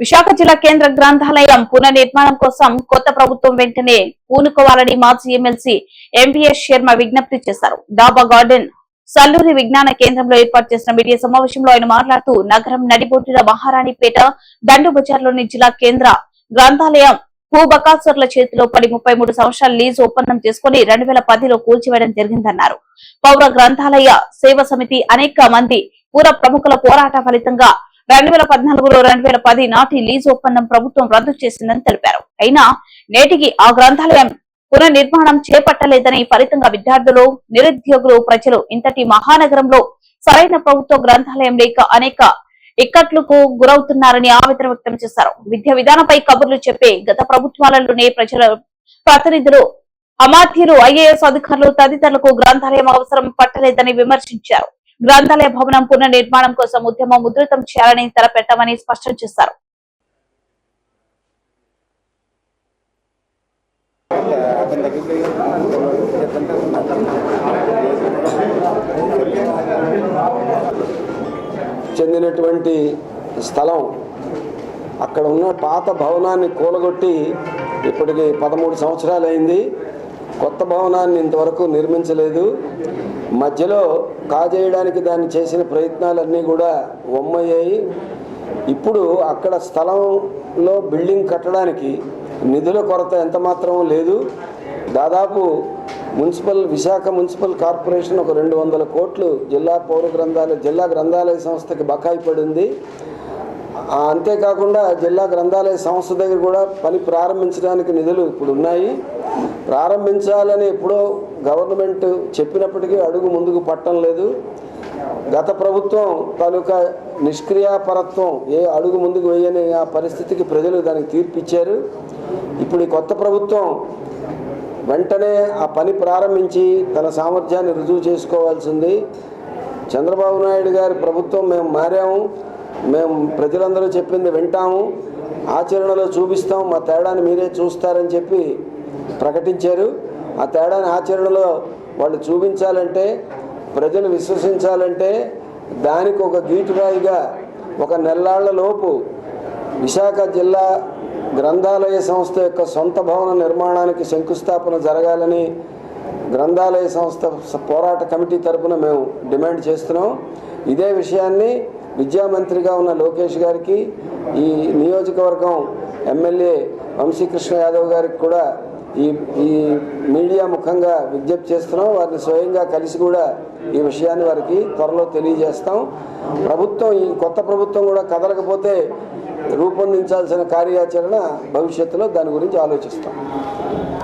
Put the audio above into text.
విశాఖ జిల్లా కేంద్ర గ్రంథాలయం పునర్నిర్మాణం కోసం కొత్త ప్రభుత్వం వెంటనే పూనుకోవాలని మాజీ ఎమ్మెల్సీ ఎంపీఎస్ శర్మ విజ్ఞప్తి చేశారు. డాబా గార్డెన్ సల్లూరి విజ్ఞాన కేంద్రంలో ఏర్పాటు చేసిన మీడియా సమావేశంలో ఆయన మాట్లాడుతూ నగరం నడిబొడ్డున మహారాణిపేట దండు బజార్లోని జిల్లా కేంద్ర గ్రంథాలయం భూబకాసురుల చేతిలో పడి 33 సంవత్సరాల లీజు ఒప్పందం చేసుకుని 2010లో కూల్చివేయడం జరిగిందన్నారు. పౌర గ్రంథాలయ సేవ సమితి అనేక మంది పూర్వ ప్రముఖుల పోరాట ఫలితంగా 2014లో 2010 నాటి లీజు ఒప్పందం ప్రభుత్వం రద్దు చేసిందని తెలిపారు. అయినా నేటికి ఆ గ్రంథాలయం పునర్నిర్మాణం చేపట్టలేదని, ఫలితంగా విద్యార్థులు, నిరుద్యోగులు, ప్రజలు ఇంతటి మహానగరంలో సరైన ప్రభుత్వ గ్రంథాలయం లేక అనేక ఇక్కట్లకు గురవుతున్నారని ఆవేదన వ్యక్తం చేశారు. విద్యా విధానంపై కబుర్లు చెప్పే గత ప్రభుత్వాలలోనే ప్రజల ప్రతినిధులు, అమాత్యులు, ఐఏఎస్ అధికారులు తదితరులకు గ్రంథాలయం అవసరం పట్టలేదని విమర్శించారు. గ్రంథాలయ భవనం పునర్నిర్మాణం కోసం ఉద్యమం ఉధృతం చేయాలని తలపెట్టామని స్పష్టం చేశారు. చెందినటువంటి స్థలం అక్కడ ఉన్న పాత భవనాన్ని కూలగొట్టి ఇప్పటికి 13 సంవత్సరాలు అయింది. కొత్త భవనాన్ని ఇంతవరకు నిర్మించలేదు. మధ్యలో కాజేయడానికి దాన్ని చేసిన ప్రయత్నాలన్నీ కూడా వమ్మయ్యాయి. ఇప్పుడు అక్కడ స్థలంలో బిల్డింగ్ కట్టడానికి నిధుల కొరత ఎంత మాత్రం లేదు. దాదాపు విశాఖ మున్సిపల్ కార్పొరేషన్ ఒక 200 కోట్లు జిల్లా గ్రంథాలయ సంస్థకి బకాయి పడింది. అంతేకాకుండా జిల్లా గ్రంథాలయ సంస్థ దగ్గర కూడా పని ప్రారంభించడానికి నిధులు ఇప్పుడు ఉన్నాయి. ప్రారంభించాలని ఎప్పుడో గవర్నమెంట్ చెప్పినప్పటికీ అడుగు ముందుకు పట్టడం లేదు. గత ప్రభుత్వం తాలూకా నిష్క్రియాపరత్వం, ఏ అడుగు ముందుకు వేయని ఆ పరిస్థితికి ప్రజలు దానికి తీర్పిచ్చారు. ఇప్పుడు ఈ కొత్త ప్రభుత్వం వెంటనే ఆ పని ప్రారంభించి తన సామర్థ్యాన్ని రుజువు చేసుకోవాల్సింది. చంద్రబాబు నాయుడు గారి ప్రభుత్వం మేము మారాము, మేము ప్రజలందరూ చెప్పింది వింటాము, ఆచరణలో చూపిస్తాం, మా తేడాన్ని మీరే చూస్తారని చెప్పి ప్రకటించారు. ఆ తేడాన్ని ఆచరణలో వాళ్ళు చూపించాలంటే, ప్రజలు విశ్వసించాలంటే దానికి ఒక గీటురాయిగా ఒక నెల్లాళ్లలోపు విశాఖ జిల్లా గ్రంథాలయ సంస్థ యొక్క సొంత భవన నిర్మాణానికి శంకుస్థాపన జరగాలని గ్రంథాలయ సంస్థ పోరాట కమిటీ తరఫున మేము డిమాండ్ చేస్తున్నాం. ఇదే విషయాన్ని విద్యామంత్రిగా ఉన్న లోకేష్ గారికి, ఈ నియోజకవర్గం ఎమ్మెల్యే వంశీకృష్ణ యాదవ్ గారికి కూడా ఈ మీడియా ముఖంగా విజ్ఞప్తి చేస్తున్నాం. వారిని స్వయంగా కలిసి కూడా ఈ విషయాన్ని వారికి త్వరలో తెలియజేస్తాం. ఈ కొత్త ప్రభుత్వం కూడా కదలకపోతే రూపొందించాల్సిన కార్యాచరణ భవిష్యత్తులో దాని గురించి ఆలోచిస్తాం.